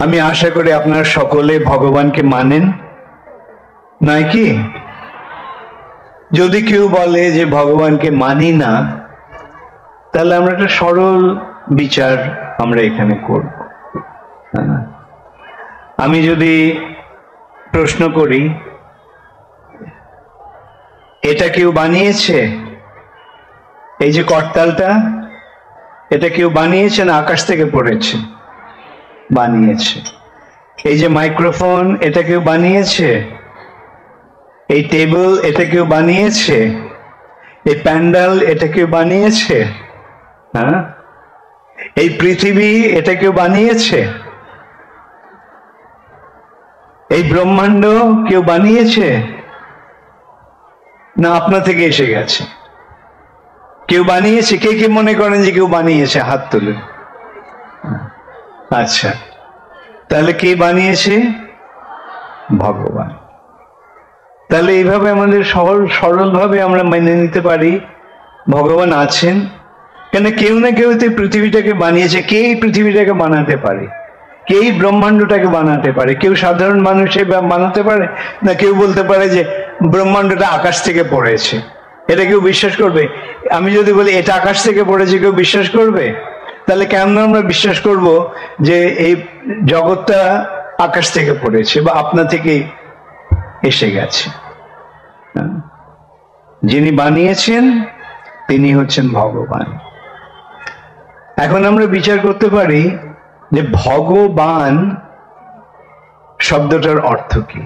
আমি আশা করি আপনারা সকলে ভগবানকে মানেন, নয় কি? যদি কেউ বলে যে ভগবানকে মানি না, তাহলে আমরা একটা সরল বিচার আমরা এখানে করব। আমি যদি প্রশ্ন করি, এটা কেউ বানিয়েছে? এই যে করতালটা, এটা কেউ বানিয়েছে না আকাশ থেকে পড়েছে? বানিয়েছে। এই যে মাইক্রোফোন, এটা কেউ বানিয়েছে? এই টেবিল, এটা কেউ বানিয়েছে? এই প্যান্ডেল, এটা কেউ বানিয়েছে? হ্যাঁ, এই পৃথিবী, এটা কেউ বানিয়েছে? এই ব্রহ্মাণ্ড কেউ বানিয়েছে না আপনা থেকে এসে গেছে? কেউ বানিয়েছে? কে কে মনে করেন যে কেউ বানিয়েছে? হাত তুলুন। আচ্ছা, তাহলে কে বানিয়েছে? ভগবান। তাহলে এইভাবে আমাদের সরল ভাবে আমরা মেনে নিতে পারি ভগবান আছেন, কেন কেউ না কেউ তো পৃথিবীটাকে বানিয়েছে। কে এই পৃথিবীটাকে বানাতে পারে? কে এই ব্রহ্মাণ্ডটাকে বানাতে পারে? কেউ সাধারণ মানুষ বানাতে পারে না? কেউ বলতে পারে যে ব্রহ্মাণ্ডটা আকাশ থেকে পড়েছে, এটা কেউ বিশ্বাস করবে? আমি যদি বলি এটা আকাশ থেকে পড়েছে, কেউ বিশ্বাস করবে? তাহলে কেমন আমরা বিশ্বাস করব যে এই জগৎটা আকাশ থেকে পড়েছে বা আপনা থেকে এসে গেছে? যিনি বানিয়েছেন তিনি হচ্ছেন ভগবান। এখন আমরা বিচার করতে পারি যে ভগবান শব্দটার অর্থ কি।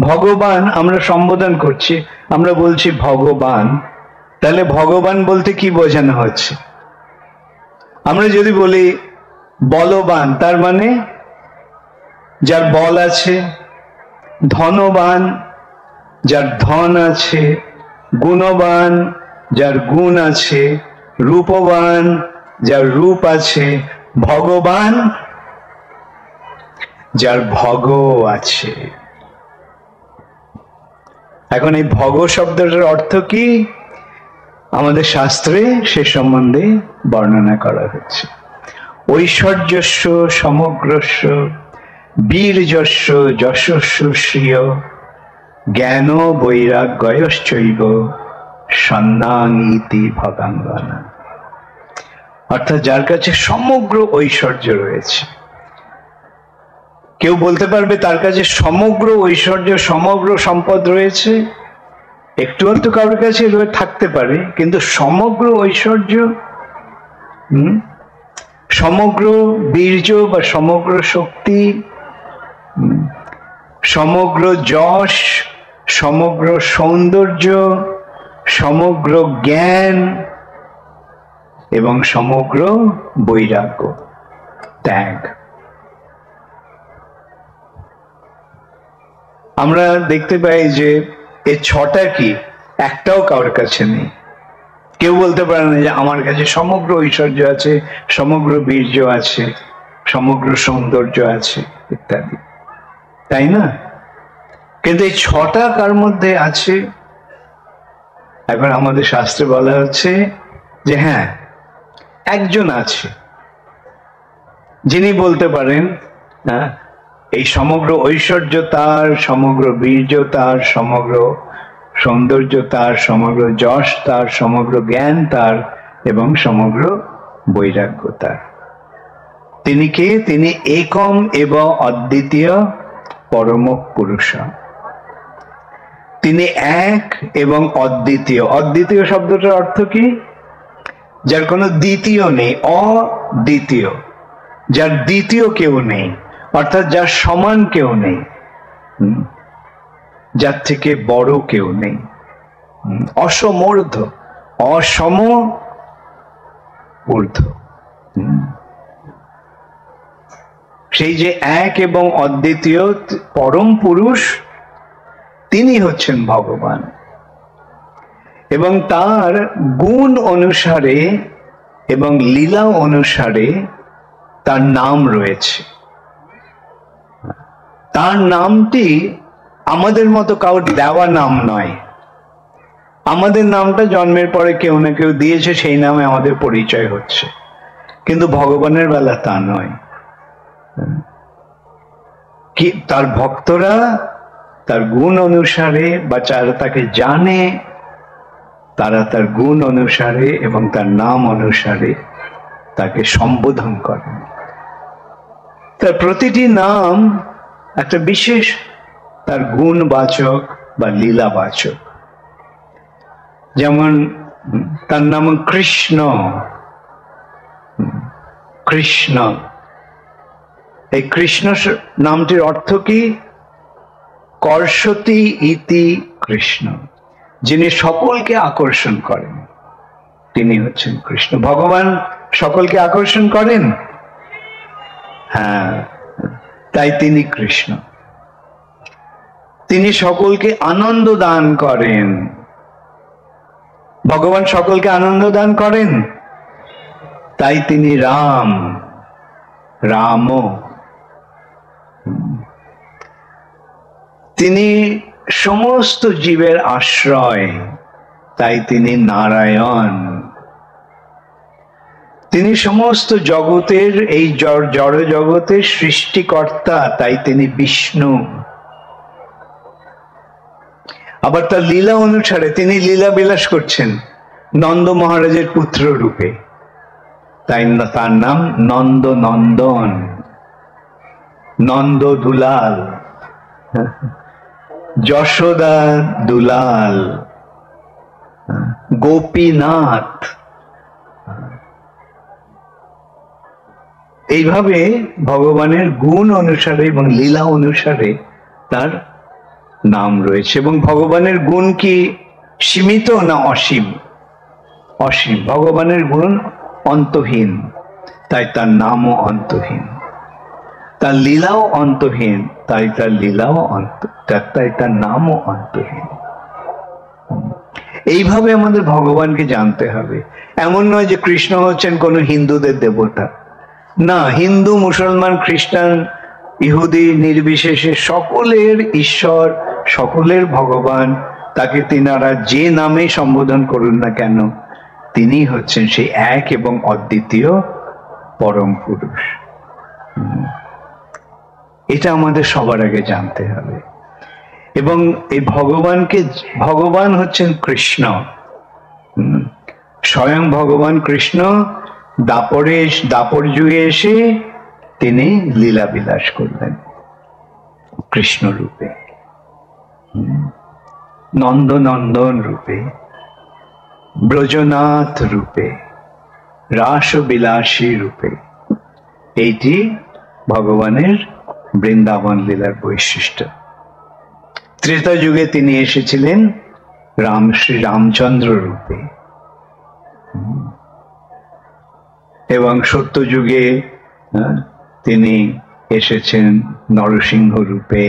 ভগবান আমরা সম্বোধন করছি, আমরা বলছি ভগবান, তাহলে ভগবান বলতে কি বোঝানো হচ্ছে? আমরা যদি বলি বলবান, তার মানে যার বল আছে, ধনবান যার ধন আছে, গুণবান যার গুণ আছে, রূপবান যার রূপ আছে, ভগবান যার ভগ আছে। এখন এই ভগ শব্দটার অর্থ কি আমাদের শাস্ত্রে সে সম্বন্ধে বর্ণনা করা হচ্ছে। ঐশ্বর্যস্য সমগ্রস্য বীর্যস্য যশস্য শ্রিয় জ্ঞান বৈরাগ্যশ্চৈব সন্ন্যাঙীতি ভগাঙ্গনা। অর্থাৎ যার কাছে সমগ্র ঐশ্বর্য রয়েছে। কেউ বলতে পারবে তার কাছে সমগ্র ঐশ্বর্য, সমগ্র সম্পদ রয়েছে? একটু তো কারোর কাছে থাকতে পারে, কিন্তু সমগ্র ঐশ্বর্য, সমগ্র বীর্য বা সমগ্র শক্তি, সমগ্র যশ, সমগ্র সৌন্দর্য, সমগ্র জ্ঞান এবং সমগ্র বৈরাগ্য, ত্যাগ, আমরা দেখতে পাই যে এই ছটা কি একটাও কারোর কাছে নেই। কেউ বলতে পারে না যে আমার কাছে সমগ্র ঐশ্বর্য আছে, সমগ্র বীর্য আছে, সমগ্র সৌন্দর্য আছে ইত্যাদি, তাই না? কিন্তু এই ছটা কার মধ্যে আছে? এখন আমাদের শাস্ত্রে বলা হচ্ছে যে হ্যাঁ, একজন আছে যিনি বলতে পারেন হ্যাঁ এই সমগ্র ঐশ্বর্য তার, সমগ্র বীর্য তার, সমগ্র সৌন্দর্য তার, সমগ্র যশ তার, সমগ্র জ্ঞান তার এবং সমগ্র বৈরাগ্য তার। তিনি কে? তিনি একম এবং অদ্বিতীয় পরম পুরুষ। তিনি এক এবং অদ্বিতীয়। অদ্বিতীয় শব্দটার অর্থ কি? যার কোনো দ্বিতীয় নেই, অদ্বিতীয়, যার দ্বিতীয় কেউ নেই, অর্থাৎ যার সমান কেউ নেই, যার থেকে বড় কেউ নেই, অসমূর্ধ, অসম ঊর্ধ্ব। সেই যে এক এবং অদ্বিতীয় পরম পুরুষ, তিনি হচ্ছেন ভগবান। এবং তার গুণ অনুসারে এবং লীলা অনুসারে তার নাম রয়েছে। তার নামটি আমাদের মতো কাউর দেওয়া নাম নয়। আমাদের নামটা জন্মের পরে কেউ না কেউ দিয়েছে, সেই নামে আমাদের পরিচয় হচ্ছে, কিন্তু ভগবানের বেলা তা নয়। কি তার ভক্তরা তার গুণ অনুসারে বা যারা তাকে জানে তারা তার গুণ অনুসারে এবং তার নাম অনুসারে তাকে সম্বোধন করেন। তার প্রতিটি নাম একটা বিশেষ তার গুণবাচক বা লীলাবাচক। যেমন তার নাম কৃষ্ণ। কৃষ্ণ, এই কৃষ্ণ নামটির অর্থ কি? কর্ষতি ইতি কৃষ্ণ, যিনি সকলকে আকর্ষণ করেন তিনি হচ্ছেন কৃষ্ণ। ভগবান সকলকে আকর্ষণ করেন, হ্যাঁ, তাই তিনি কৃষ্ণ। তিনি সকলকে আনন্দ দান করেন। ভগবান সকলকে আনন্দ দান করেন, তাই তিনি রাম। রাম, তিনি সমস্ত জীবের আশ্রয়, তাই তিনি নারায়ণ। তিনি সমস্ত জগতের এই জড় জগতের সৃষ্টিকর্তা, তাই তিনি বিষ্ণু। আবার তার লীলা অনুসারে তিনি লীলা বিলাস করছেন নন্দ মহারাজের পুত্র রূপে, তাই তার নাম নন্দ নন্দন, নন্দ দুলাল, যশোদা দুলাল, গোপীনাথ। এইভাবে ভগবানের গুণ অনুসারে এবং লীলা অনুসারে তার নাম রয়েছে। এবং ভগবানের গুণ কি সীমিত না অসীম? অসীম। ভগবানের গুণ অন্তহীন, তাই তার নামও অন্তহীন। তার লীলাও অন্তহীন, তাই তার লীলাও তাই তার নামও অন্তহীন। এইভাবে আমাদের ভগবানকে জানতে হবে। এমন নয় যে কৃষ্ণ হচ্ছেন কোনো হিন্দুদের দেবতা, না, হিন্দু, মুসলমান, খ্রিস্টান, ইহুদি নির্বিশেষে সকলের ঈশ্বর, সকলের ভগবান। তাকে তিনারা যে নামে সম্বোধন করুন না কেন, তিনি হচ্ছেন সেই এক এবং অদ্বিতীয় পরম পুরুষ। এটা আমাদের সবার আগে জানতে হবে। এবং এই ভগবান হচ্ছেন কৃষ্ণ। স্বয়ং ভগবান কৃষ্ণ দাপর যুগে এসে তিনি লীলা বিলাস করলেন কৃষ্ণ রূপে, নন্দনন্দন রূপে, ব্রজনাথ রূপে, রাসবিলাসী রূপে। এইটি ভগবানের বৃন্দাবন লীলার বৈশিষ্ট্য। ত্রেতা যুগে তিনি এসেছিলেন শ্রী রামচন্দ্র রূপে, এবং সত্য যুগে তিনি এসেছেন নরসিংহ রূপে,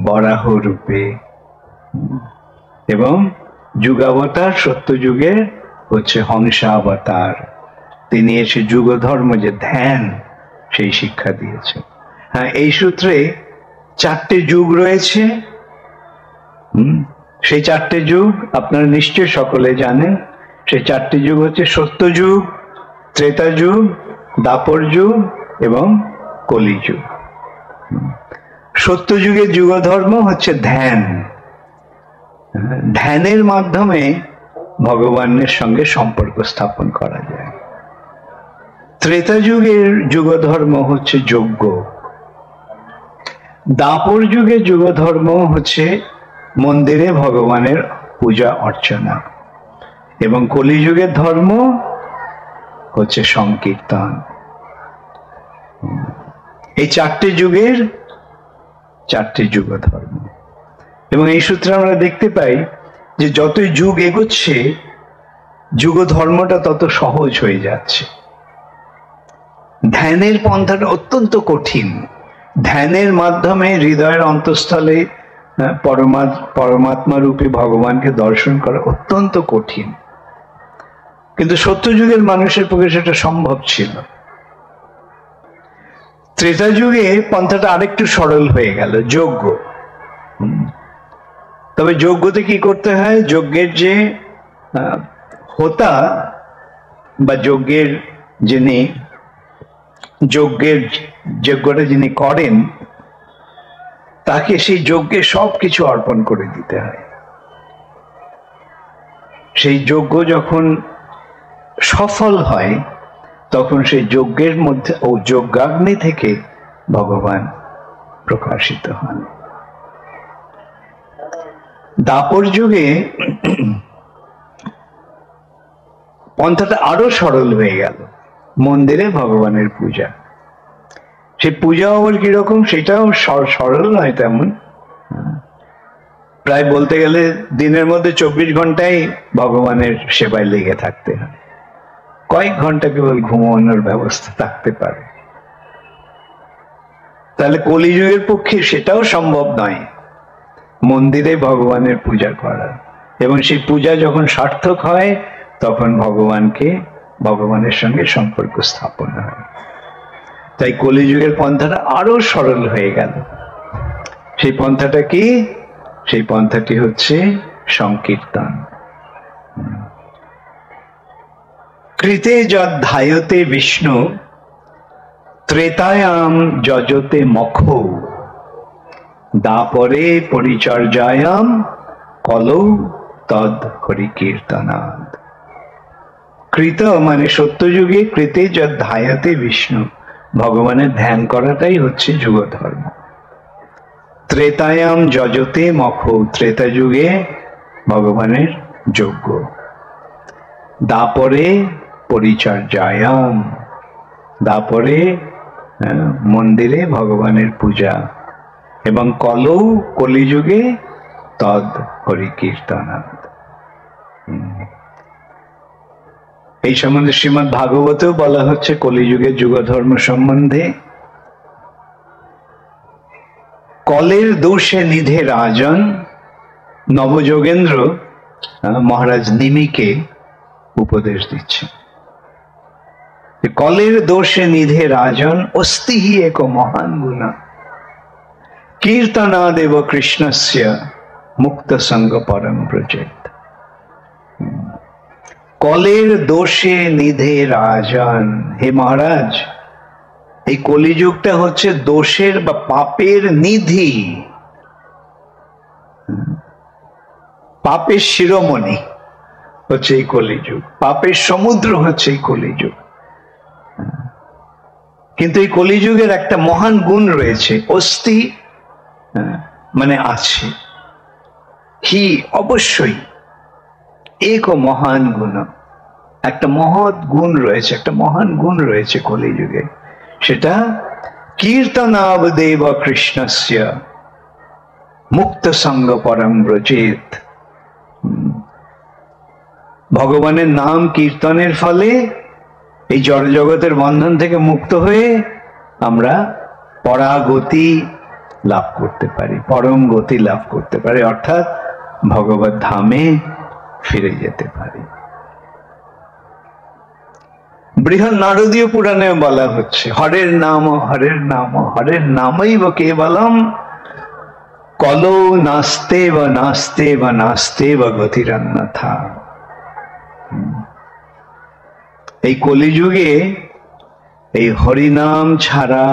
বরাহ রূপে, এবং যুগাবতার সত্য যুগে হচ্ছে হংসাবতার। তিনি এসে যুগ ধর্ম যে ধ্যান সেই শিক্ষা দিয়েছেন। হ্যাঁ, এই সূত্রে 4টে যুগ রয়েছে। সেই 4টে যুগ আপনারা নিশ্চয় সকলে জানেন। সেই 4টে যুগ হচ্ছে সত্য যুগ, ত্রেতা যুগ, দাপর যুগ এবং কলি যুগ। সত্য যুগের যুগ ধর্ম হচ্ছে ধ্যান। ধ্যানের মাধ্যমে ভগবানের সঙ্গে সম্পর্ক স্থাপন করা যায়। ত্রেতা যুগের যুগ ধর্ম হচ্ছে যজ্ঞ। দাপর যুগের যুগ ধর্ম হচ্ছে মন্দিরে ভগবানের পূজা অর্চনা, এবং কলিযুগের ধর্ম হচ্ছে সংকীর্তন। এই 4টে যুগের 4টে যুগ ধর্ম। এবং এই সূত্রে আমরা দেখতে পাই যে যতই যুগ এগোচ্ছে যুগ ধর্মটা তত সহজ হয়ে যাচ্ছে। ধ্যানের পন্থাটা অত্যন্ত কঠিন। ধ্যানের মাধ্যমে হৃদয়ের অন্তঃস্থলে পরমাত্মা রূপী ভগবানকে দর্শন করা অত্যন্ত কঠিন, কিন্তু সত্যযুগের মানুষের পক্ষে সেটা সম্ভব ছিল। ত্রেতা যুগে পন্থাটা আরেকটু সরল হয়ে গেল, যজ্ঞ। তবে যজ্ঞতে কি করতে হয়? যজ্ঞের যে হোতা বা যজ্ঞটা যিনি করেন তাকে সেই যজ্ঞে সবকিছু অর্পণ করে দিতে হয়। সেই যজ্ঞ যখন সফল হয় তখন সেই যজ্ঞের মধ্যে ও যজ্ঞাগ্নি থেকে ভগবান প্রকাশিত হন। দাপর যুগে পন্থাটা আরো সরল হয়ে গেল, মন্দিরে ভগবানের পূজা। সেই পূজা আবার কিরকম, সেটাও সরল নয় তেমন। প্রায় বলতে গেলে দিনের মধ্যে 24 ঘন্টাই ভগবানের সেবায় লেগে থাকতে হয়, কয়েক ঘন্টা কেবল ঘুমানোর ব্যবস্থা থাকতে পারে। তাহলে কলিযুগের পক্ষে সেটাও সম্ভব নয় মন্দিরে ভগবানের পূজা করা, এবং সেই পূজা যখন সার্থক হয় তখন ভগবানের সঙ্গে সম্পর্ক স্থাপন হয়। তাই কলিযুগের পন্থাটা আরো সরল হয়ে গেল। সেই পন্থাটা কি? সেই পন্থাটি হচ্ছে সংকীর্তন। কৃতে যদ্ধায়তে বিষ্ণু ত্রেতায়াম যজতে মখৌ দাপরে পরিচর্যায়াম কলৌ তদ হরিকীর্তনাদ। কৃত মানে সত্যযুগে, কৃতে যদ্ধায়তে বিষ্ণু, ভগবানের ধ্যান করাটাই হচ্ছে যুগ ধর্ম। ত্রেতায়াম যজতে মখৌ, ত্রেতা যুগে ভগবানের যজ্ঞ। দাপরে পরিচর্যায়াম, দাপরে মন্দিরে ভগবানের পূজা, এবং কলৌ কলিযুগে তদ হরিকীর্তনাদ। এই সম্বন্ধে শ্রীমদ্ ভাগবতেও বলা হচ্ছে কলিযুগের যুগ ধর্ম সম্বন্ধে। কলের দোষে নিধে রাজন, নবযোগেন্দ্র মহারাজ নিমিকে উপদেশ দিচ্ছে। কলের দোষে নিধে রাজন অস্তি হি এক মহান গুণা কীর্তনাদেব কৃষ্ণস্য মুক্ত সঙ্গ পরম ব্রজেত। কলের দোষে নিধে রাজন, হে মহারাজ, এই কলিযুগটা হচ্ছে দোষের বা পাপের নিধি, পাপের শিরোমণি হচ্ছে এই কলিযুগ, পাপের সমুদ্র হচ্ছে এই কলিযুগ। কিন্তু এই কলিযুগের একটা মহান গুণ রয়েছে, অস্তি মানে আছে, হি অবশ্যই, এক মহান গুণ, একটা মহৎ গুণ রয়েছে, একটা মহান গুণ রয়েছে কলিযুগে। সেটা কীর্তনাবদেব কৃষ্ণস্য মুক্ত সঙ্গ পরম ব্রজেত। ভগবানের নাম কীর্তনের ফলে এই জড় জগতের বন্ধন থেকে মুক্ত হয়ে আমরা পরাগতি লাভ করতে পারি, পরম গতি লাভ করতে পারি, অর্থাৎ ভগবত ধামে ফিরে যেতে পারি। বৃহৎ নারদীয় পুরাণে বলা হচ্ছে হরের নাম হরের নাম হরের নামৈব কেবলম কলৌ নাস্তে বা নাস্তে বা নাস্তে বা গতিরন্যথা। এই কলিযুগে এই হরিনাম ছাড়া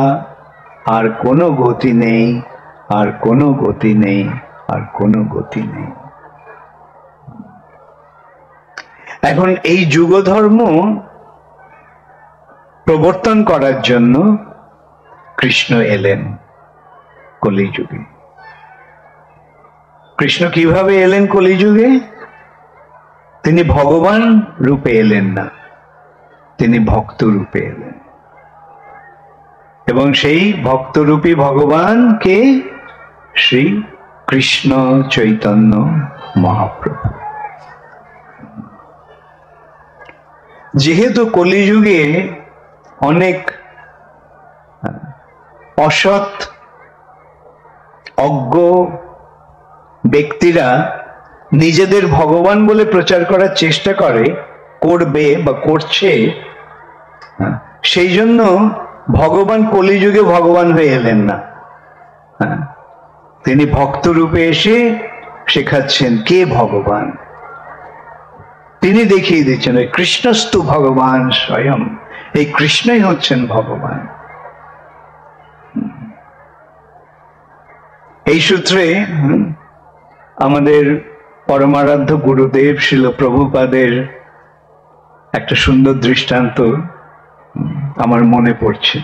আর কোনো গতি নেই, আর কোনো গতি নেই, আর কোনো গতি নেই। এখন এই যুগ ধর্ম প্রবর্তন করার জন্য কৃষ্ণ এলেন কলিযুগে। কৃষ্ণ কিভাবে এলেন কলিযুগে? তিনি ভগবান রূপে এলেন না, তিনি ভক্ত রূপে এলেন, এবং সেই ভক্তরূপী ভগবান কে? শ্রী কৃষ্ণ চৈতন্য মহাপ্রভু। যেহেতু কলিযুগে অনেক অসৎ অজ্ঞ ব্যক্তিরা নিজেদের ভগবান বলে প্রচার করার চেষ্টা করবে বা করছে, সেই জন্য ভগবান কলিযুগে ভগবান হয়ে এলেন না, তিনি ভক্ত রূপে এসে শেখাচ্ছেন কে ভগবান। তিনি দেখিয়ে দিচ্ছেন কৃষ্ণস্তু ভগবান স্বয়ং, এই কৃষ্ণই হচ্ছেন ভগবান। এই সূত্রে আমাদের পরমারাধ্য গুরুদেব শ্রীল প্রভুপাদের একটা সুন্দর দৃষ্টান্ত আমার মনে পড়ছে।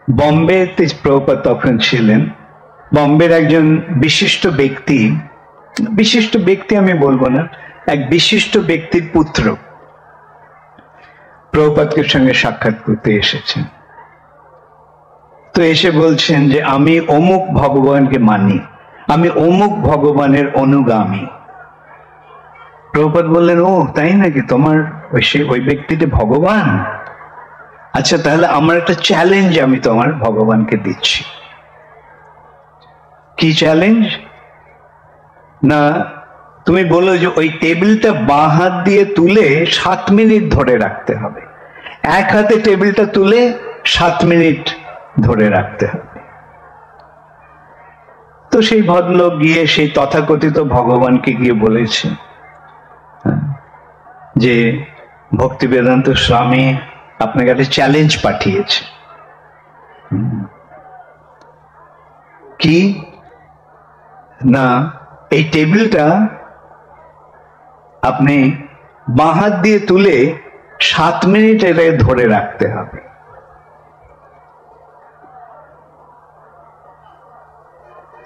বম্বেতে প্রভুপাদ তখন ছিলেন। বম্বের একজন বিশিষ্ট ব্যক্তি আমি বলবো না, এক বিশিষ্ট ব্যক্তির পুত্র প্রভুপাদের সঙ্গে সাক্ষাৎ করতে এসেছেন। তো এসে বলছেন যে আমি অমুক ভগবানকে মানি, আমি অমুক ভগবানের অনুগামী। প্রভুপাদ বললেন, ও তাই নাকি, তোমার ওই ব্যক্তিটি ভগবান? আচ্ছা, তাহলে আমার একটা চ্যালেঞ্জ আমি তোমার ভগবানকে দিচ্ছি। কি চ্যালেঞ্জ? না, তুমি বলো যে ওই টেবিলটা বাঁ হাত দিয়ে তুলে 7 মিনিট ধরে রাখতে হবে। এক হাতে টেবিলটা তুলে 7 মিনিট ধরে রাখতে হবে। তো সেই ভদ্রলোক গিয়ে সেই তথাকথিত ভগবানকে গিয়ে বলেছে যে ভক্তিবেদান্ত স্বামী আপনাকে একটা চ্যালেঞ্জ পাঠিয়েছে। কি না, এই টেবিলটা আপনি বাঁ হাত দিয়ে তুলে 7 মিনিট এটাকে ধরে রাখতে হবে।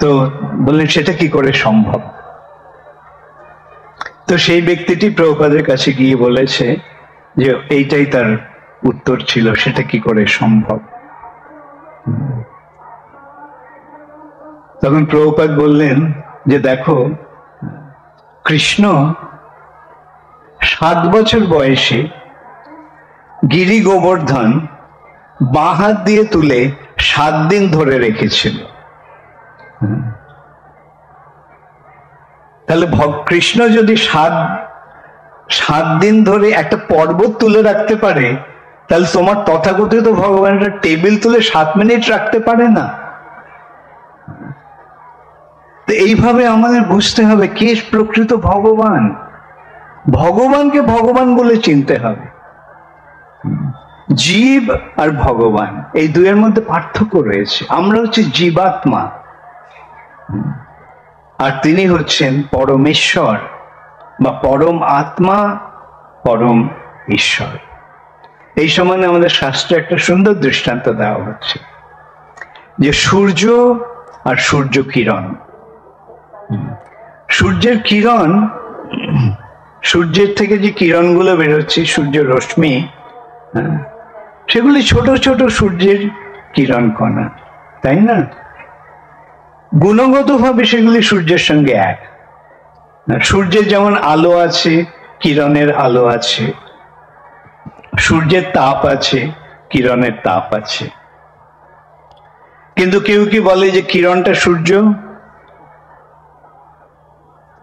তো বললেন সেটা কি করে সম্ভব? তো সেই ব্যক্তিটি প্রভুপাদের কাছে গিয়ে বলেছে যে এইটাই তার উত্তর ছিল, সেটা কি করে সম্ভব। তখন প্রভুপাদ বললেন যে দেখো, কৃষ্ণ 7 বছর বয়সে গিরি গোবর্ধন বাঁ হাত দিয়ে তুলে 7 দিন ধরে রেখেছিল। তাহলে কৃষ্ণ যদি 7 দিন ধরে একটা পর্বত তুলে রাখতে পারে, তাহলে তোমার তথাকথিত ভগবানের টেবিল তুলে 7 মিনিট রাখতে পারে না? তো এইভাবে আমাদের বুঝতে হবে কে প্রকৃত ভগবান। ভগবানকে ভগবান বলে চিনতে হবে। জীব আর ভগবান এই দুয়ের মধ্যে পার্থক্য রয়েছে। আমরা হচ্ছে জীবাত্মা, আর তিনি হচ্ছেন পরমেশ্বর বা পরম আত্মা, পরম ঈশ্বর। এই সময় আমাদের শাস্ত্রে একটা সুন্দর দৃষ্টান্ত দেওয়া হচ্ছে যে সূর্য আর সূর্য কিরণ। সূর্যের কিরণ, সূর্যের থেকে যে কিরণগুলো বেরোচ্ছে, সূর্য রশ্মি, সেগুলি ছোট ছোট সূর্যের কিরণ কণা, তাই না? গুণগতভাবে সেগুলি সূর্যের সঙ্গে এক। সূর্যের যেমন আলো আছে, কিরণের আলো আছে, সূর্যের তাপ আছে, কিরণের তাপ আছে। কিন্তু কেউ কি বলে যে কিরণটা সূর্য?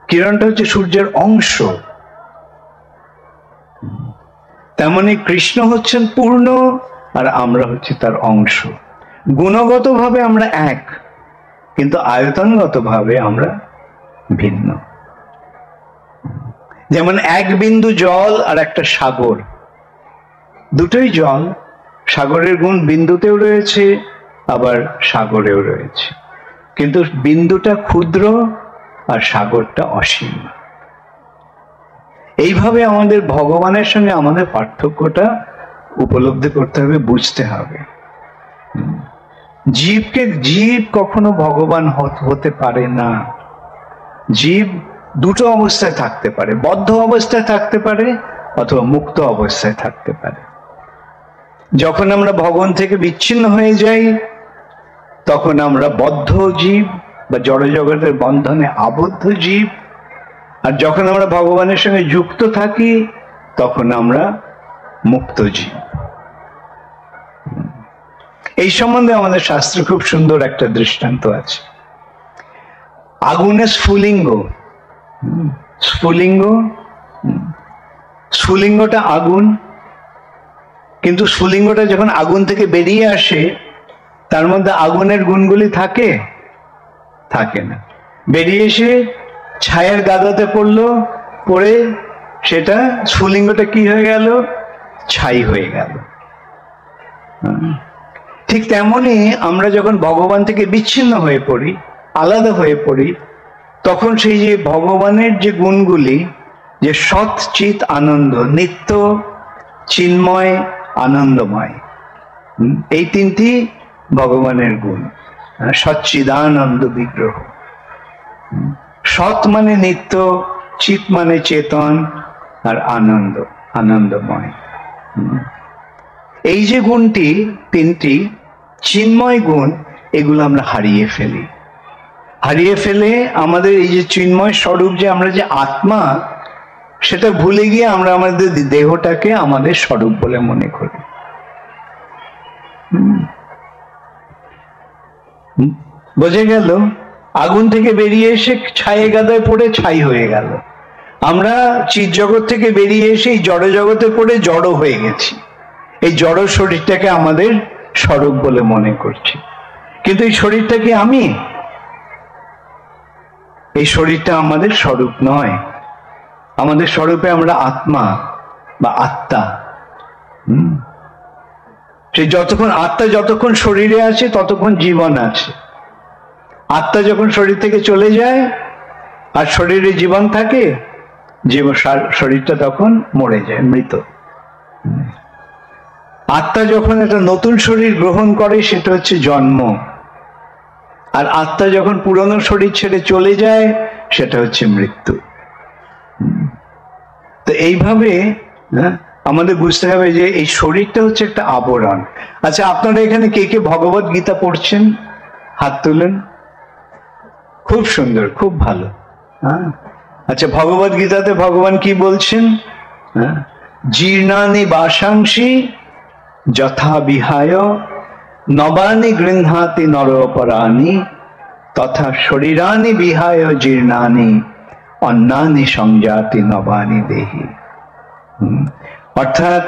কিরণটা হচ্ছে সূর্যের অংশ। তেমনি কৃষ্ণ হচ্ছেন পূর্ণ, আর আমরা হচ্ছি তার অংশ। গুণগতভাবে আমরা এক, কিন্তু আয়তনগতভাবে আমরা ভিন্ন। যেমন এক বিন্দু জল আর একটা সাগর, দুটোই জল। সাগরের গুণ বিন্দুতেও রয়েছে, আবার সাগরেও রয়েছে, কিন্তু বিন্দুটা ক্ষুদ্র আর সাগরটা অসীম। এইভাবে আমাদের ভগবানের সঙ্গে আমাদের পার্থক্যটা উপলব্ধি করতে হবে, বুঝতে হবে। জীব কখনো ভগবান হতে পারে না। জীব দুটো অবস্থায় থাকতে পারে, বদ্ধ অবস্থায় থাকতে পারে অথবা মুক্ত অবস্থায় থাকতে পারে। যখন আমরা ভগবান থেকে বিচ্ছিন্ন হয়ে যাই, তখন আমরা বদ্ধ জীব বা জড়জগতের বন্ধনে আবদ্ধ জীব। আর যখন আমরা ভগবানের সঙ্গে যুক্ত থাকি, তখন আমরা মুক্ত জীব। এই সম্বন্ধে আমাদের শাস্ত্রে খুব সুন্দর একটা দৃষ্টান্ত আছে। আগুনের স্ফুলিঙ্গ, স্ফুলিঙ্গটা আগুন, কিন্তু স্ফুলিঙ্গটা যখন আগুন থেকে বেরিয়ে আসে, তার মধ্যে আগুনের গুণগুলি থাকে না। বেরিয়ে এসে ছায়ের গাদাতে পড়ে সেটা স্ফুলিঙ্গটা কি হয়ে গেল? ছাই হয়ে গেল। ঠিক তেমনি আমরা যখন ভগবান থেকে বিচ্ছিন্ন হয়ে পড়ি, আলাদা হয়ে পড়ি, তখন সেই যে ভগবানের যে গুণগুলি, যে সৎ চিৎ আনন্দ, নিত্য চিন্ময় আনন্দময়, এই তিনটি ভগবানের গুণ। সচ্চিদানন্দ বিগ্রহ। সৎ মানে নিত্য, চিৎ মানে চেতন, আর আনন্দ আনন্দময়। এই যে গুণটি তিনটি চিন্ময় গুণ, এগুলো আমরা হারিয়ে ফেলি। হারিয়ে ফেলে আমাদের এই যে চিন্ময় স্বরূপ, যে আমরা যে আত্মা, সেটা ভুলে গিয়ে আমরা আমাদের দেহটাকে আমাদের স্বরূপ বলে মনে করি। বোঝা গেল? আগুন থেকে বেরিয়ে এসে ছায়ে গাদায় পড়ে ছাই হয়ে গেল। আমরা চিৎ জগৎ থেকে বেরিয়ে এসে এই জড় জগতে পড়ে জড় হয়ে গেছি। এই জড় শরীরটাকে আমাদের স্বরূপ বলে মনে করছি, কিন্তু এই শরীরটা কি আমি? এই শরীরটা আমাদের স্বরূপ নয়। আমাদের স্বরূপে আমরা আত্মা বা আত্মা। সে যতক্ষণ আত্মা যতক্ষণ শরীরে আছে ততক্ষণ জীবন আছে। আত্মা যখন শরীর থেকে চলে যায় আর শরীরে জীবন থাকে, শরীরটা তখন মরে যায়, মৃত। আত্মা যখন একটা নতুন শরীর গ্রহণ করে, সেটা হচ্ছে জন্ম। আর আত্মা যখন পুরনো শরীর ছেড়ে চলে যায়, সেটা হচ্ছে মৃত্যু। তো এইভাবে আমাদের বুঝতে হবে যে এই শরীরটা হচ্ছে একটা আবরণ। আচ্ছা, আপনারা এখানে কে কে ভগবত গীতা পড়ছেন? হাত তুলেন। খুব সুন্দর, খুব ভালো। আচ্ছা, ভগবত গীতাতে ভগবান কি বলছেন? জীর্ণানি বাসাংসি যথা বিহায় নবানি গৃহাতি নরপরাণি তথা শরীরানি বিহায় জীর্ণানি অন্যানি সংজাতি নবানি দেহি। অর্থাৎ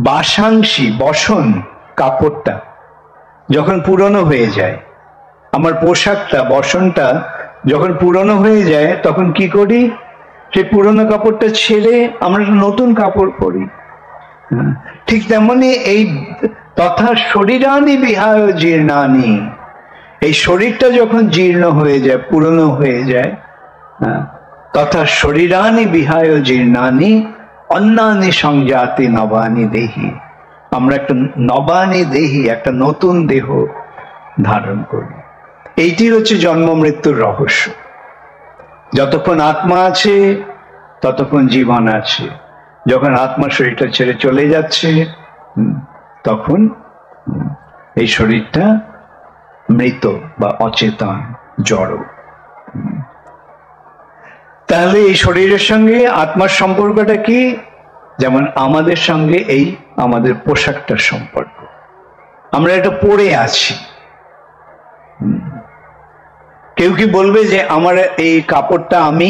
বাসাংসি, বসন, কাপড়টা যখন পুরনো হয়ে যায়, আমার পোশাকটা, বসনটা যখন পুরনো হয়ে যায়, তখন কি করি? সেই পুরনো কাপড়টা ছেড়ে আমরা নতুন কাপড় পরি। ঠিক তেমনি এই তথা শরীরানি বিহায় জীর্ণানি, এই শরীরটা যখন জীর্ণ হয়ে যায়, পুরনো হয়ে যায়, তথা শরীরানি বিহায় জীর্ণানি অন্যানি সংজাতি নবানি দেহি। আমরা একটা নবানি দেহি, একটা নতুন দেহ ধারণ করি। এইটি হচ্ছে জন্ম মৃত্যুর রহস্য। যতক্ষণ আত্মা আছে ততক্ষণ জীবন আছে। যখন আত্মা শরীরটা ছেড়ে চলে যাচ্ছে, তখন এই শরীরটা মৃত বা অচেতন, জড়। তাহলে এই শরীরের সঙ্গে আত্মার সম্পর্কটা কি? যেমন আমাদের সঙ্গে এই আমাদের পোশাকটার সম্পর্ক। আমরা এটা পরে আছি। কেউ কি বলবে যে আমার এই কাপড়টা আমি?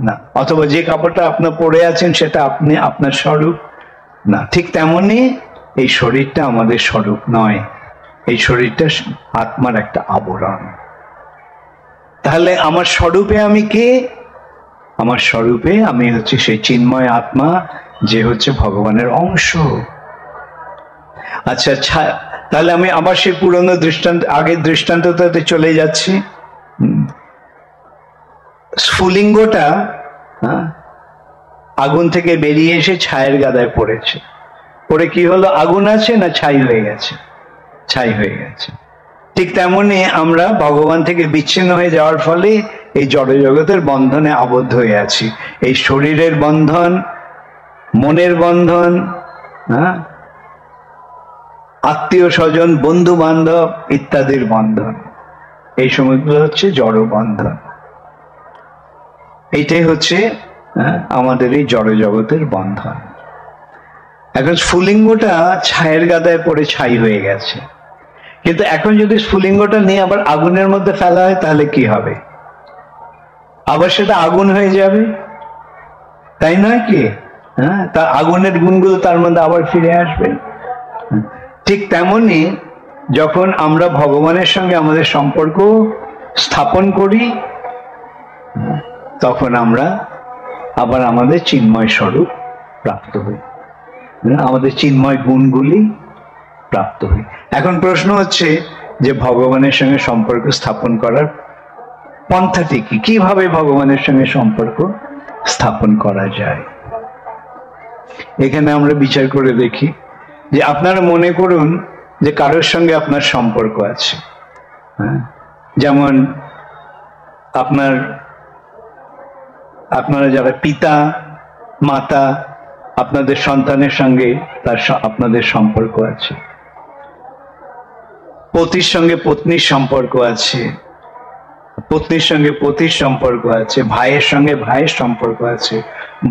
না। অথবা যে কাপড়টা আপনার পরে আছেন সেটা আপনি, আপনার স্বরূপ না। ঠিক তেমনি এই শরীরটা আমাদের স্বরূপ নয়। এই শরীরটা আত্মার একটা আবরণ। তাহলে আমার স্বরূপে আমি কে? আমার স্বরূপে আমি হচ্ছে সেই চিন্ময় আত্মা, যে হচ্ছে ভগবানের অংশ। আচ্ছা, তাহলে আমি আবার সেই পুরনো দৃষ্টান্ত, আগের দৃষ্টান্তটাতে চলে যাচ্ছি। স্ফুলিঙ্গটা আগুন থেকে বেরিয়ে এসে ছায়ের গাদায় পড়েছে। পরে কি হলো? আগুন আছে না ছাই হয়ে গেছে? ছাই হয়ে গেছে। ঠিক তেমনি আমরা ভগবান থেকে বিচ্ছিন্ন হয়ে যাওয়ার ফলে এই জড় জগতের বন্ধনে আবদ্ধ হয়ে আছি। এই শরীরের বন্ধন, মনের বন্ধন, আত্মীয় স্বজন, বন্ধু বান্ধব ইত্যাদির বন্ধন, এই সময়গুলো হচ্ছে জড় বন্ধন। এইটাই হচ্ছে আমাদের এই জড় জগতের বন্ধন। এখন স্ফুলিঙ্গটা ছায়ের গাদায় পড়ে ছাই হয়ে গেছে, কিন্তু এখন যদি স্ফুলিঙ্গটা নিয়ে আবার আগুনের মধ্যে ফেলা হয়, তাহলে কি হবে? আবার সেটা আগুন হয়ে যাবে, তাই নয় কি? তার আগুনের গুণগুলো তার মধ্যে আবার ফিরে আসবে। ঠিক তেমনি যখন আমরা ভগবানের সঙ্গে আমাদের সম্পর্ক স্থাপন করি, তখন আমরা আবার আমাদের চিন্ময় স্বরূপ প্রাপ্ত হই। আমাদের চিন্ময় গুণগুলি প্রাপ্ত হই। এখন প্রশ্ন হচ্ছে যে ভগবানের সঙ্গে সম্পর্ক স্থাপন করার পন্থাটি কি, কিভাবে ভগবানের সঙ্গে সম্পর্ক স্থাপন করা যায়। এখানে আমরা বিচার করে দেখি যে আপনারা মনে করুন যে কারোর সঙ্গে আপনার সম্পর্ক আছে, যেমন আপনারা যারা পিতা মাতা, আপনাদের সন্তানের সঙ্গে আপনাদের সম্পর্ক আছে, পতির সঙ্গে পত্নীর সম্পর্ক আছে, পত্নীর সঙ্গে পতির সম্পর্ক আছে, ভাইয়ের সঙ্গে ভাইয়ের সম্পর্ক আছে,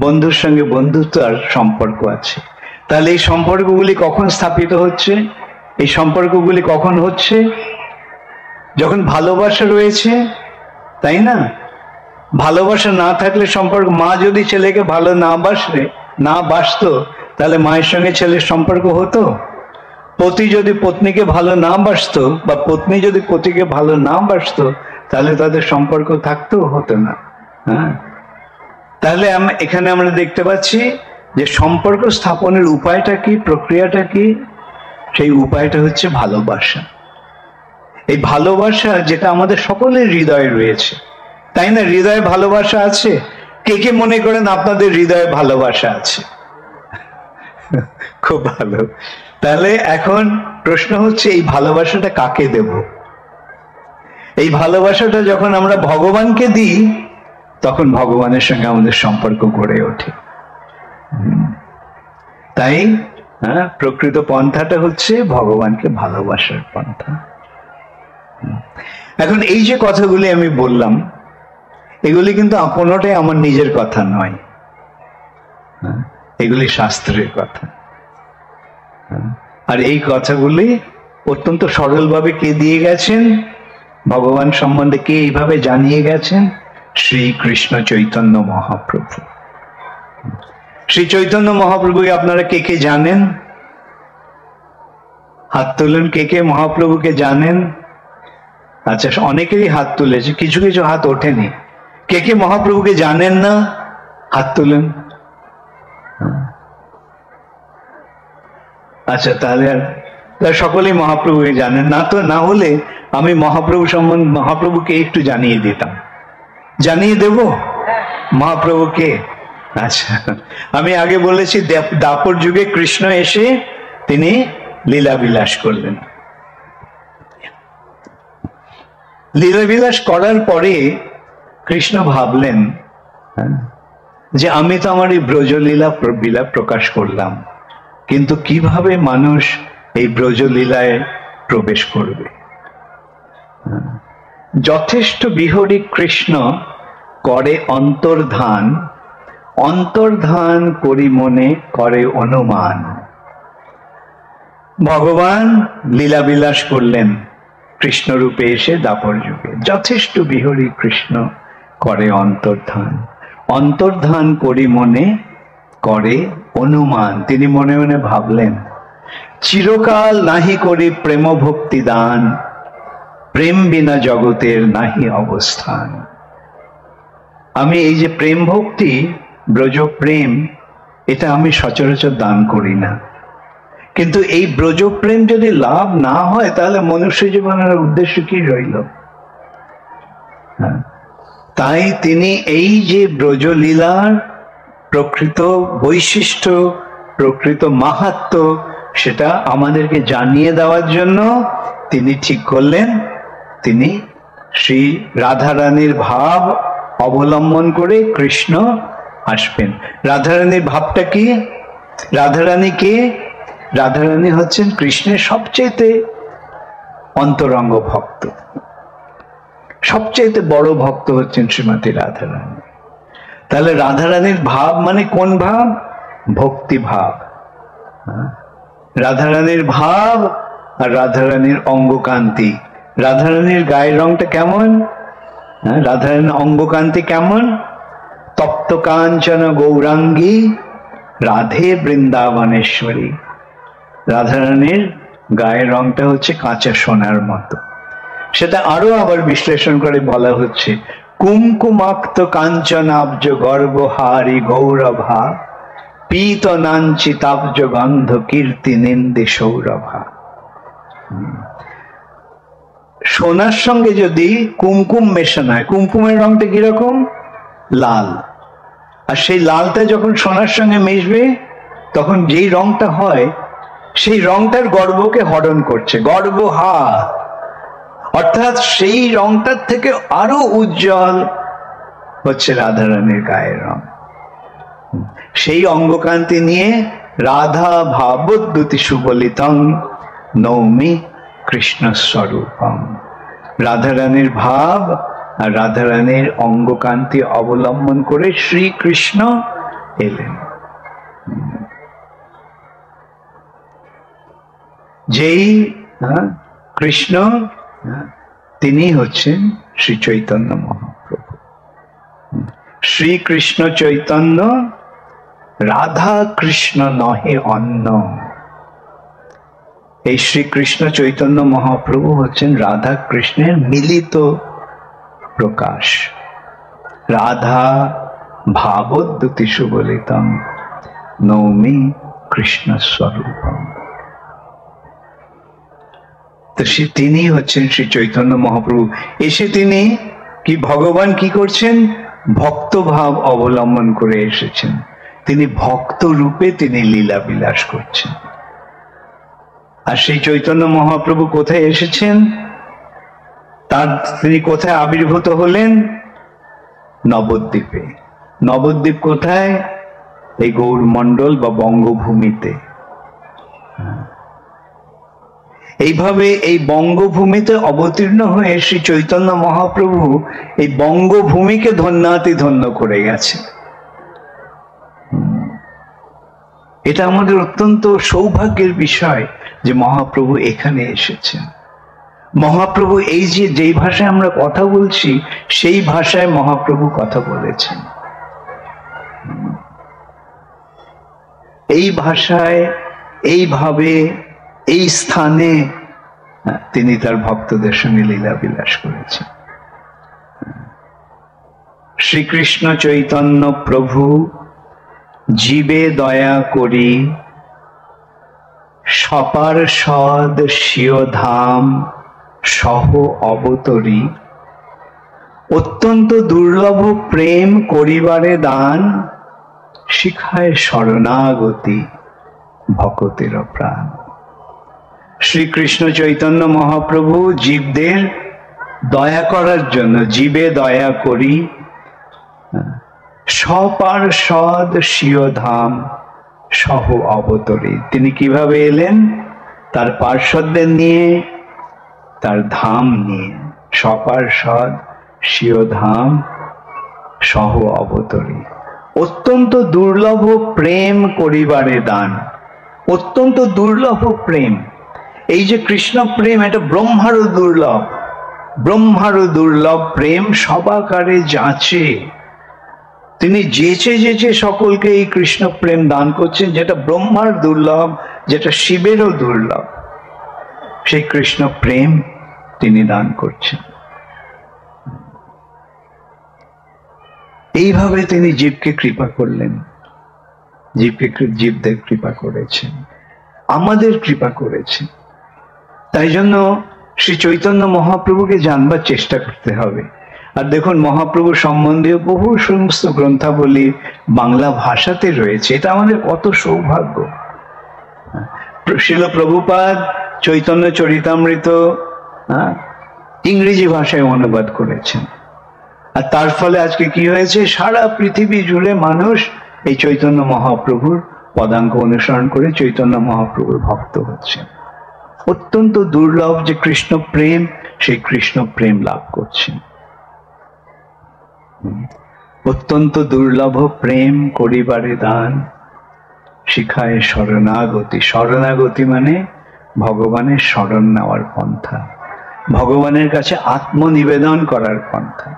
বন্ধুর সঙ্গে বন্ধুত্বের সম্পর্ক আছে। তাহলে এই সম্পর্কগুলি কখন স্থাপিত হচ্ছে? এই সম্পর্কগুলি কখন হচ্ছে? যখন ভালোবাসা রয়েছে, তাই না? ভালোবাসা না থাকলে সম্পর্ক, মা যদি ছেলেকে ভালো না বাসতো তাহলে মায়ের সঙ্গে ছেলের সম্পর্ক হতো? পতি যদি পত্নীকে ভালো না বাসতো বা পত্নী যদি পতিকে ভালো না বাসতো তাহলে তাদের সম্পর্ক থাকতো? হতো না। তাহলে এখানে আমরা দেখতে পাচ্ছি যে সম্পর্ক স্থাপনের উপায়টা কি, প্রক্রিয়াটা কি? সেই উপায়টা হচ্ছে ভালোবাসা। এই ভালোবাসা যেটা আমাদের সকলের হৃদয়ে রয়েছে, তাই না? হৃদয়ে ভালোবাসা আছে। কে কে মনে করেন আপনাদের হৃদয়ে ভালোবাসা আছে? খুব ভালো। তাহলে এখন প্রশ্ন হচ্ছে এই ভালোবাসাটা কাকে দেব? এই ভালোবাসাটা যখন আমরা ভগবানকে দিই তখন ভগবানের সঙ্গে আমাদের সম্পর্ক গড়ে ওঠে। তাই প্রকৃত পন্থাটা হচ্ছে ভগবানকে ভালোবাসার পন্থা। এখন এই যে কথাগুলি আমি বললাম, এগুলি কিন্তু কোনোটাই আমার নিজের কথা নয়, এগুলি শাস্ত্রের কথা। আর এই কথাগুলি অত্যন্ত সরলভাবে কে দিয়ে গেছেন? ভগবান সম্বন্ধে কে এইভাবে জানিয়ে গেছেন? শ্রীকৃষ্ণ চৈতন্য মহাপ্রভু। শ্রী চৈতন্য মহাপ্রভুকে আপনারা কে কে জানেন? হাত তুলেন, কে কে মহাপ্রভুকে জানেন? আচ্ছা, অনেকেরই হাত তুলেছে, কিছু কিছু হাত ওঠেনি। কে কে মহাপ্রভুকে জানেন না? হাত তুলেন। আচ্ছা, তাহলে সকলেই মহাপ্রভুকে জানেন না? তো না হলে আমি মহাপ্রভু সম্বন্ধে মহাপ্রভুকে একটু জানিয়ে দিতাম। জানিয়ে দেব মহাপ্রভুকে? আচ্ছা, আমি আগে বলেছি দাপর যুগে কৃষ্ণ এসে তিনি লীলা বিলাস করলেন। লীলা বিলাস করার পরে কৃষ্ণ ভাবলেন যে আমি তো আমার এই ব্রজলীলা প্রকাশ করলাম, কিন্তু কিভাবে মানুষ এই ব্রজলীলায় প্রবেশ করবে? যথেষ্ট বিহরি কৃষ্ণ করে অন্তর্ধান, অন্তর্ধান করি মনে করে অনুমান। ভগবান লীলা বিলাস করলেন কৃষ্ণ রূপে এসে দাপর যুগে। যথেষ্ট বিহরি কৃষ্ণ করে অন্তর্ধান, অন্তর্ধান করি মনে করে অনুমান। তিনি মনে মনে ভাবলেন, চিরকাল নাহি করি প্রেম ভক্তি দান, প্রেম বিনা জগতের নাহি অবস্থান। আমি এই যে প্রেম ভক্তি, ব্রজ প্রেম, এটা আমি সচরাচর দান করি না। কিন্তু এই ব্রজ প্রেম যদি লাভ না হয় তাহলে মনুষ্য জীবনের উদ্দেশ্য কি রইল? তাই তিনি এই যে ব্রজলীলার প্রকৃত বৈশিষ্ট্য, প্রকৃত মাহাত্ম্য, সেটা আমাদেরকে জানিয়ে দেওয়ার জন্য তিনি ঠিক করলেন তিনি শ্রী রাধারানীর ভাব অবলম্বন করে কৃষ্ণ আসবেন। রাধারানীর ভাবটা কি? রাধারানী কে? রাধারানী হচ্ছেন কৃষ্ণের সবচেয়ে অন্তরঙ্গ ভক্ত, সবচেয়ে বড় ভক্ত হচ্ছেন শ্রীমতী রাধারানী। তাহলে রাধারানীর ভাব মানে কোন ভাব? ভক্তি ভাব। রাধারানীর ভাব আর রাধারানীর অঙ্গকান্তি। রাধারানীর গায়ের রংটা কেমন? রাধারানীর অঙ্গকান্তি কেমন? তপ্ত কাঞ্চন গৌরাঙ্গী রাধে বৃন্দাবনেশ্বরী। রাধারানীর গায়ের রংটা হচ্ছে কাঁচা সোনার মতো। সেটা আরো আবার বিশ্লেষণ করে বলা হচ্ছে, কুমকুমাক্ত কাঞ্চনাব্জ গর্ভহারি গৌরভা পীত নাঞ্চিতাব্জ গন্ধ কীর্তি নিন্দে সৌরভা। সোনার সঙ্গে যদি কুমকুম মেশানো হয়, কুমকুমের রংটা কিরকম? লাল। আর সেই লালটা যখন সোনার সঙ্গে মিশবে তখন যেই রংটা হয় সেই রংটার গর্বকে হরণ করছে, গর্বহা। অর্থাৎ সেই রংটার থেকে আরো উজ্জ্বল হচ্ছে রাধারানীর গায়ের রং। সেই অঙ্গকান্তি নিয়ে রাধা ভাবোদ্যুতি সুবলিতং নৌমি কৃষ্ণ স্বরূপম। রাধারানীর ভাব আর রাধারানীর অঙ্গকান্তি অবলম্বন করে শ্রীকৃষ্ণ এলেন। যেই কৃষ্ণ তিনি হচ্ছেন শ্রী চৈতন্য মহাপ্রভু। শ্রীকৃষ্ণ চৈতন্য রাধা কৃষ্ণ নহে অন্য। এই শ্রীকৃষ্ণ চৈতন্য মহাপ্রভু হচ্ছেন রাধা কৃষ্ণের মিলিত প্রকাশ। রাধা ভাবোদ্যুতি সুবলিতং নৌমি কৃষ্ণ স্বরূপম। তো তিনি হচ্ছেন শ্রী চৈতন্য মহাপ্রভু। এসে তিনি কি ভগবান কি করছেন? ভক্ত ভাব অবলম্বন করে এসেছেন। তিনি ভক্ত রূপে তিনি লীলা বিলাস করছেন। আর সেই চৈতন্য মহাপ্রভু কোথায় এসেছেন? তিনি কোথায় আবির্ভূত হলেন? নবদ্বীপে। নবদ্বীপ কোথায়? এই গৌরমণ্ডল বা বঙ্গভূমিতে। এইভাবে এই বঙ্গভূমিতে অবতীর্ণ হয়ে শ্রী চৈতন্য মহাপ্রভু এই বঙ্গভূমিকে ধন্যাতি ধন্য করে গেছে। এটা আমাদের অত্যন্ত সৌভাগ্যের বিষয় যে মহাপ্রভু এখানে এসেছেন। মহাপ্রভু এই যে যেই ভাষায় আমরা কথা বলছি সেই ভাষায় মহাপ্রভু কথা বলেছেন। এই ভাষায়, এইভাবে, এই স্থানে তিনি তার ভক্তদের সঙ্গে লীলা বিলাস করেছেন। শ্রীকৃষ্ণ চৈতন্য প্রভু জীবে দয়া করি সপার্ষদ স্বীয় ধাম সহ অবতরী, অত্যন্ত দুর্লভ প্রেম করিবারে দান, শিখায় শরণাগতি ভকতের প্রাণ। শ্রীকৃষ্ণ চৈতন্য মহাপ্রভু জীবদের দয়া করার জন্য জীবে দয়া করি সপার্ষদ স্বীয় ধাম সহ অবতরী। তিনি কিভাবে এলেন? তার পার্ষদদের নিয়ে, তার ধাম নিয়ে। সপার্ষদ স্বীয় ধাম সহ অবতরী, অত্যন্ত দুর্লভ প্রেম করিবারে দান। অত্যন্ত দুর্লভ প্রেম। এই যে কৃষ্ণ প্রেম, এটা ব্রহ্মারও দুর্লভ। ব্রহ্মারও দুর্লভ প্রেম সবাকারে যাচে। তিনি যেচে যেচে সকলকে এই কৃষ্ণ প্রেম দান করছেন, যেটা ব্রহ্মার দুর্লভ, যেটা শিবেরও দুর্লভ। সেই কৃষ্ণ প্রেম তিনি দান করছেন। এইভাবে তিনি জীবকে কৃপা করলেন, জীবদের কৃপা করেছেন, আমাদের কৃপা করেছেন। তাই জন্য শ্রী চৈতন্য মহাপ্রভুকে জানবার চেষ্টা করতে হবে। আর দেখুন, মহাপ্রভু সম্বন্ধীয় বহু সমস্ত গ্রন্থাবলী বাংলা ভাষাতে রয়েছে। এটা আমাদের কত সৌভাগ্য। শ্রীল প্রভুপাদ চৈতন্য চরিতামৃত ইংরেজি ভাষায় অনুবাদ করেছেন। আর তার ফলে আজকে কি হয়েছে? সারা পৃথিবী জুড়ে মানুষ এই চৈতন্য মহাপ্রভুর পদাঙ্ক অনুসরণ করে চৈতন্য মহাপ্রভুর ভক্ত হচ্ছে। অত্যন্ত দুর্লভ যে কৃষ্ণ প্রেম, সেই কৃষ্ণ প্রেম লাভ করছেন। অত্যন্ত দুর্লভ প্রেম করিবারে দান, শিখায় শরণাগতি। শরণাগতি মানে ভগবানের শরণ নেওয়ার পন্থা, ভগবানের কাছে আত্মনিবেদন করার পন্থা,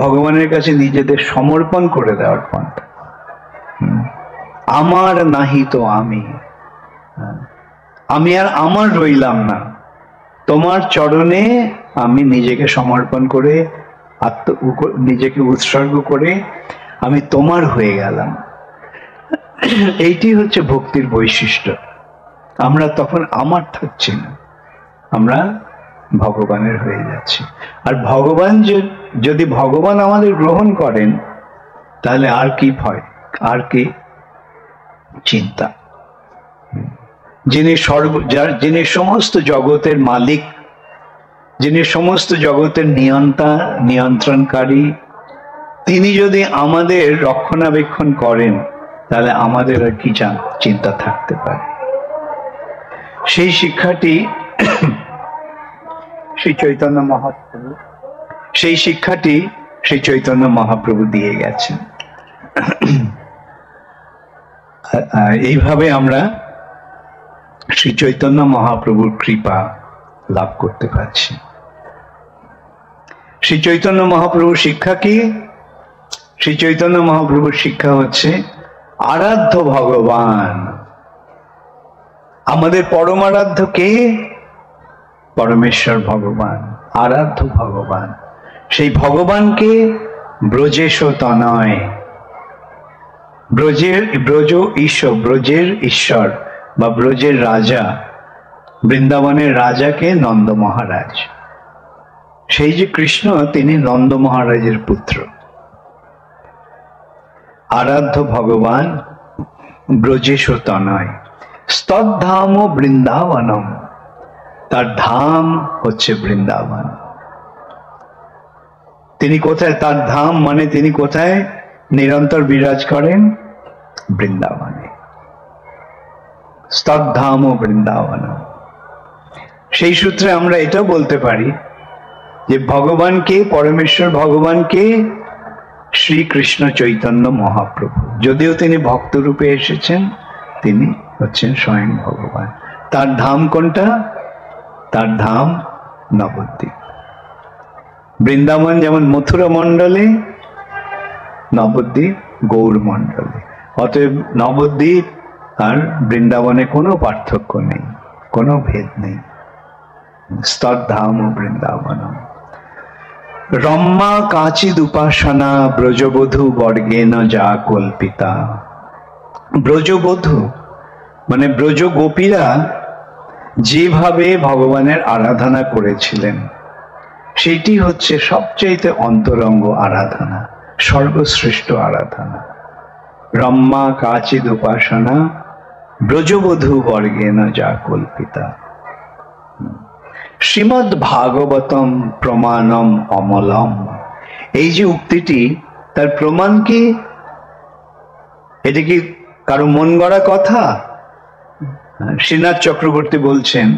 ভগবানের কাছে নিজেদের সমর্পণ করে দেওয়ার পন্থা। আমার নাহি তো আমি, আমি আর আমার রইলাম না, তোমার চরণে আমি নিজেকে সমর্পণ করে নিজেকে উৎসর্গ করে আমি তোমার হয়ে গেলাম। এইটি হচ্ছে ভক্তির বৈশিষ্ট্য। আমরা তখন আমার থাকছি না, আমরা ভগবানের হয়ে যাচ্ছি। আর ভগবান যদি ভগবান আমাদের গ্রহণ করেন, তাহলে আর কি ভয়, আর কি চিন্তা? যিনি সমস্ত জগতের মালিক, যিনি সমস্ত জগতের নিয়ন্ত্রণকারী, তিনি যদি আমাদের রক্ষণাবেক্ষণ করেন, তাহলে আমাদের আর কি চিন্তা থাকতে পারে? সেই শিক্ষাটি শ্রী চৈতন্য মহাপ্রভু শ্রী চৈতন্য মহাপ্রভু দিয়ে গেছেন। এইভাবে আমরা শ্রী চৈতন্য মহাপ্রভুর কৃপা লাভ করতে পারছি। শ্রী চৈতন্য মহাপ্রভুর শিক্ষা কি? শ্রী চৈতন্য মহাপ্রভুর শিক্ষা হচ্ছে আরাধ্য ভগবান। আমাদের পরম আরাধ্য কে? পরমেশ্বর ভগবান, আরাধ্য ভগবান। সেই ভগবানকে ব্রজেশ তনয়, ব্রজের ঈশ্বর বা ব্রজের রাজা, বৃন্দাবনের রাজাকে নন্দ মহারাজ। সেই যে কৃষ্ণ, তিনি নন্দ মহারাজের পুত্র। আরাধ্য ভগবান ব্রজেশ তনয়, স্তদ্ধাম বৃন্দাবনম, তার ধাম হচ্ছে বৃন্দাবন। তিনি কোথায়? তার ধাম মানে তিনি কোথায় নিরন্তর বিরাজ করেন? বৃন্দাবনে। স্তদ্ধাম বৃন্দাবনম। সেই সূত্রে আমরা এটাও বলতে পারি যে ভগবানকে, পরমেশ্বর ভগবানকে শ্রীকৃষ্ণ চৈতন্য মহাপ্রভু, যদিও তিনি ভক্ত রূপে এসেছেন, তিনি হচ্ছেন স্বয়ং ভগবান। তার ধাম কোনটা? তার ধাম নবদ্বীপ। বৃন্দাবন যেমন মথুরা মণ্ডলে, নবদ্বীপ গৌর মণ্ডলে। অতএব নবদ্বীপ আর বৃন্দাবনে কোনো পার্থক্য নেই, কোনো ভেদ নেই। স্তদ্ধাম বৃন্দাবনম। রম্মা কাচিদ উপাসনা ব্রজবধূ বর্গেন যা কল্পিতা। ব্রজবধূ মানে ব্রজ গোপীরা যেভাবে ভগবানের আরাধনা করেছিলেন, সেটি হচ্ছে সবচেয়ে অন্তরঙ্গ আরাধনা, সর্বশ্রেষ্ঠ আরাধনা। রম্মা কাচিদ উপাসনা ব্রজবধূ বর্গেন যা কল্পিতা। শ্রীমদ্ ভাগবতম প্রমাণম অমলম। এই যে উক্তিটি, তার প্রমাণ কি? এটা কি কারো মন গড়া কথা? শ্রীনাথ চক্রবর্তী বলছেন,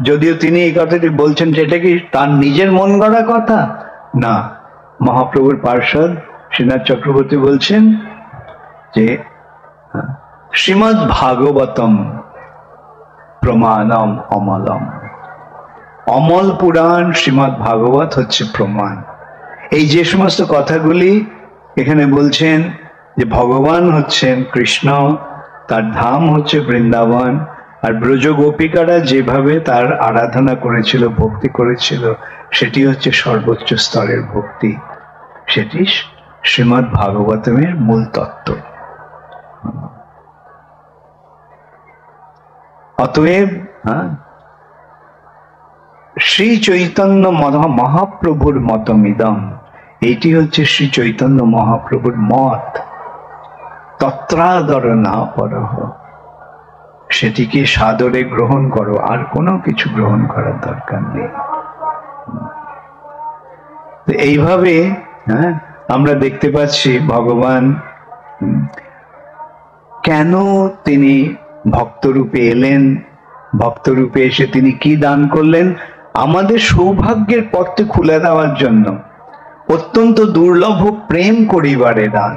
যদিও তিনি এই কথাটি বলছেন, সেটা কি তার নিজের মন গড়া কথা? না, মহাপ্রভুর পার্ষদ শ্রীনাথ চক্রবর্তী বলছেন যে শ্রীমদ্ ভাগবতম প্রমাণম অমলম। অমল পুরাণ শ্রীমদ্ ভাগবত হচ্ছে প্রমাণ। এই যে সমস্ত কথাগুলি এখানে বলছেন, যে ভগবান হচ্ছেন কৃষ্ণ, তার ধাম হচ্ছে বৃন্দাবন, আর ব্রজ গোপিকারা যেভাবে তার আরাধনা করেছিল, ভক্তি করেছিল, সেটি হচ্ছে সর্বোচ্চ স্তরের ভক্তি। সেটি শ্রীমদ্ ভাগবতমের মূল তত্ত্ব। অতএব শ্রী চৈতন্য মহাপ্রভুর মতমিদম, এইটি হচ্ছে শ্রী চৈতন্য মহাপ্রভুর মত। তত্রাদর না পরহ, সেটিকে সাদরে গ্রহণ করো, আর কোনো কিছু গ্রহণ করার দরকার নেই। এইভাবে আমরা দেখতে পাচ্ছি ভগবান কেন তিনি ভক্তরূপে এলেন, ভক্তরূপে এসে তিনি কি দান করলেন? আমাদের সৌভাগ্যের পথটি খুলে দেওয়ার জন্য। অত্যন্ত দুর্লভ প্রেম করিবারে দান।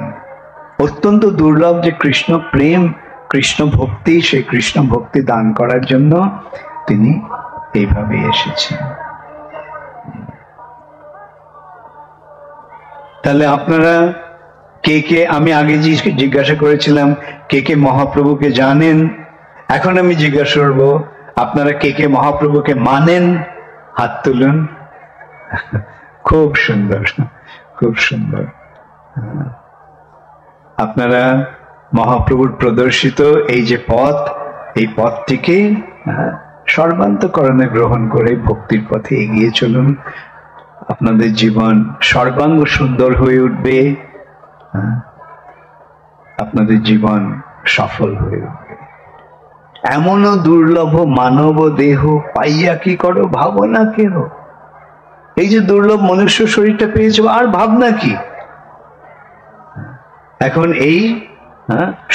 অত্যন্ত দুর্লভ যে কৃষ্ণ প্রেম, কৃষ্ণ ভক্তি, সেই কৃষ্ণ ভক্তি দান করার জন্য তিনি এইভাবে এসেছেন। তাহলে আপনারা কে কে, আমি আগে জিজ্ঞাসা করেছিলাম কে কে মহাপ্রভুকে জানেন, এখন আমি জিজ্ঞাসা করবো আপনারা কে কে মহাপ্রভুকে মানেন? হাত তুলুন। খুব সুন্দর, খুব সুন্দর। আপনারা মহাপ্রভুর প্রদর্শিত এই যে পথ, এই পথটিকে সর্বান্তকরণে গ্রহণ করে ভক্তির পথে এগিয়ে চলুন। আপনাদের জীবন সর্বাঙ্গ সুন্দর হয়ে উঠবে, আপনাদের জীবন সফল হয়ে উঠবে। এমনও দুর্লভ মানব দেহ পাইয়া কি করো ভাবনা কেহ। এই যে দুর্লভ মনুষ্য শরীরটা পেয়েছে, আর ভাবনা কি? এখন এই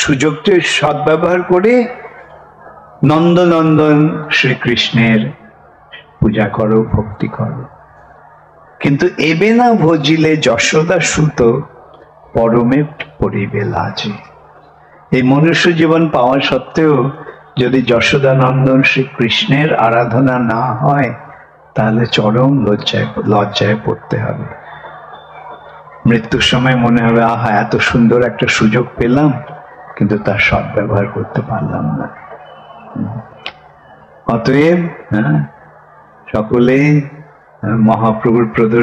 সুযোগটি সদ্ব্যবহার করে নন্দনন্দন শ্রীকৃষ্ণের পূজা করো, ভক্তি করো। কিন্তু এবে না ভজিলে যশোদা সুত পরমে পড়িবে লাজে। এই মনুষ্য জীবন পাওয়া সত্ত্বেও যদি যশোদানন্দন শ্রীকৃষ্ণের আরাধনা না হয়, তাহলে চরম লজ্জায় পড়তে হবে। মৃত্যুর সময় মনে হবে, আহা এত সুন্দর একটা সুযোগ পেলাম, কিন্তু তার সদ্ব্যবহার করতে পারলাম না। অতএব সকলে মহাপ্রভুর প্রদর্শন